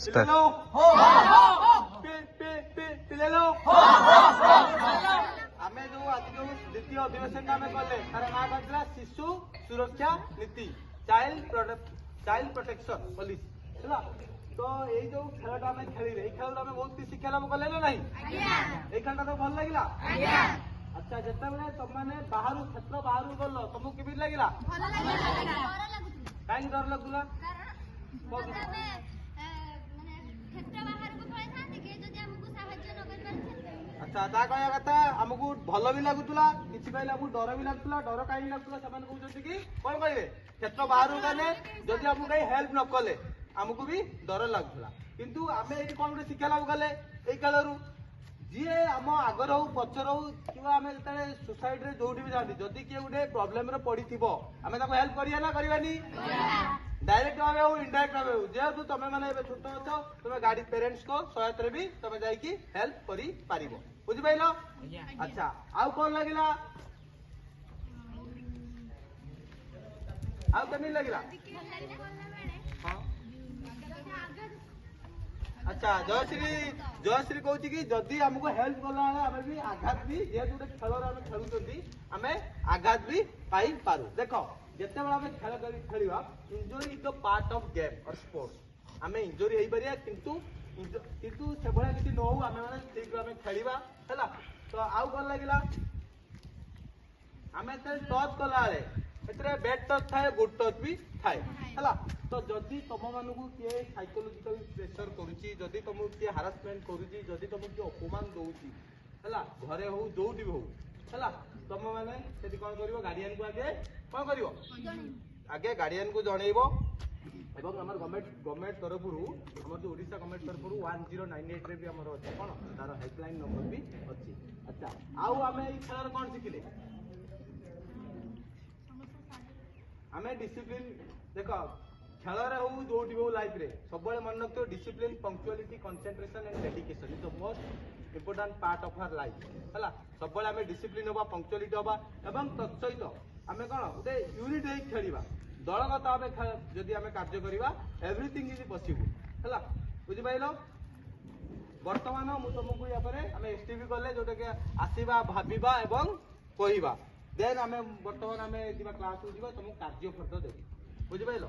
ପିଲେଲୋ ପିଲେଲୋ ଆମେ ଯୋଉ ଆଜି ଯୋଉ ଦ୍ୱିତୀୟ ଅଧିବେଶନ ଆମେ କଲେ ତାର ନାଁ କହିଥିଲା ଶିଶୁ ସୁରକ୍ଷା ନୀତି ଚାଇଲ୍ଡ ପ୍ରୋଟେକ୍ସନ ପଲିସି ହେଲା। ତ ଏଇ ଯୋଉ ଖେଳଟା ଆମେ ଖେଳିଲେ ଏଇ ଖେଳରେ ଆମେ ବହୁତ କିଛି ଶିକ୍ଷା ଲାଭ କଲେ ନା ନାହିଁ? ଏଇ ଖେଳଟା ତ ଭଲ ଲାଗିଲା। ଆଚ୍ଛା ଯେତେବେଳେ ତମମାନେ ବାହାରୁ କ୍ଷେତ୍ର ବାହାରୁ ଗଲ ତମକୁ କେମିତି ଲାଗିଲା? କାହିଁକି ଡର ଲାଗୁଥିଲା? ଆଚ୍ଛା ତା କହିବା କଥା ଆମକୁ ଭଲ ବି ଲାଗୁଥିଲା କିଛି କହିଲେ ଆମକୁ ଡର ବି ଲାଗୁଥିଲା। ଡର କାହିଁକି ଲାଗୁଥିଲା ସେମାନେ କହୁଛନ୍ତି କି କଣ କହିବେ କ୍ଷେତ୍ର ବାହାରକୁ ଗଲେ ଯଦି ଆମକୁ କେହି ହେଲ୍ପ ନ କଲେ ଆମକୁ ବି ଡର ଲାଗୁଥିଲା। କିନ୍ତୁ ଆମେ ଏଇଠି କଣ ଗୋଟେ ଶିକ୍ଷା ଲାଭ କଲେ ଏଇ ଖେଳରୁ ଯିଏ ଆମ ଆଗରେ ହଉ ପଛରେ ହଉ କିମ୍ବା ଆମେ ଯେତେବେଳେ ସୋସାଇଟିରେ ଯୋଉଠି ବି ଯାଆନ୍ତି ଯଦି କିଏ ଗୋଟେ ପ୍ରୋବ୍ଲେମରେ ପଡିଥିବ ଆମେ ତାକୁ ହେଲ୍ପ କରିବା ନା କରିବାନି? डायरेक्ट भाव हो इनडायरेक्ट भाव हो जेहेतु तुम मैंने छोट अच्छ तुम गाड़ी पेरेंट्स को सहायता भी तुम जाकि हेल्प कर पारिबो बुझि पाइलो? अच्छा आउ कौन लगिला आउ केमी लगिला? अच्छा जयश्री कहूँ कि जदि आमको हेल्प कला आम भी आघात भी जेहेतु गोटे खेल खेलुंट आम आघात भी पाई पारू। देख जिते आम खेल खेलवा injury is the part of game और स्पोर्ट्स आम इंजुरी हो पार किंतु से भाया किसी न हो आम मैंने ठीक आम खेलवा है। तो आउ कौन लगे आम टच कला बैड टच थाए गुड टच भी थाए है। तो जदि तुम मानू किए साइकोलोजिकल प्रेशर करुच्ची जदि तुमको किए हारासमेंट करुच्ची जदि तुमको किए अपमान दौची है घरे हो जोटी भी हो है तुम मैंने कौन कर गार्डियन को आगे कौन कर आगे गार्डियन को जनइब आम गवर्नमेंट तरफ आम जो ओडिशा गवर्नमेंट तरफ 1098 रे भी आम अच्छे कौन तार हेल्पलाइन नंबर भी अच्छी। अच्छा आउ आम खेल कौन शिखिले आम डिसिप्लिन देख खेल हो जोटी हो लाइफ रे सब मन रखियो discipline punctuality concentration and dedication is the most important part of our life है। सब आम डिसिप्लिन हवा पंक्चुअलिटी हवा एवं तत्सहित आम कौन गोटे यूनिट हो खेलवा दलगत आम जदि आम कार्य करवा एवरीथिंग इज पॉसिबल है बुझिपाइल? बर्तमान मुझे तुमको या आम एसटीवी कले जोटा कि आसवा भाविबा एवं कहवा देन आम बर्तमान आम क्लास को तुमको कार्य फर्द देवी बुझिपाइल?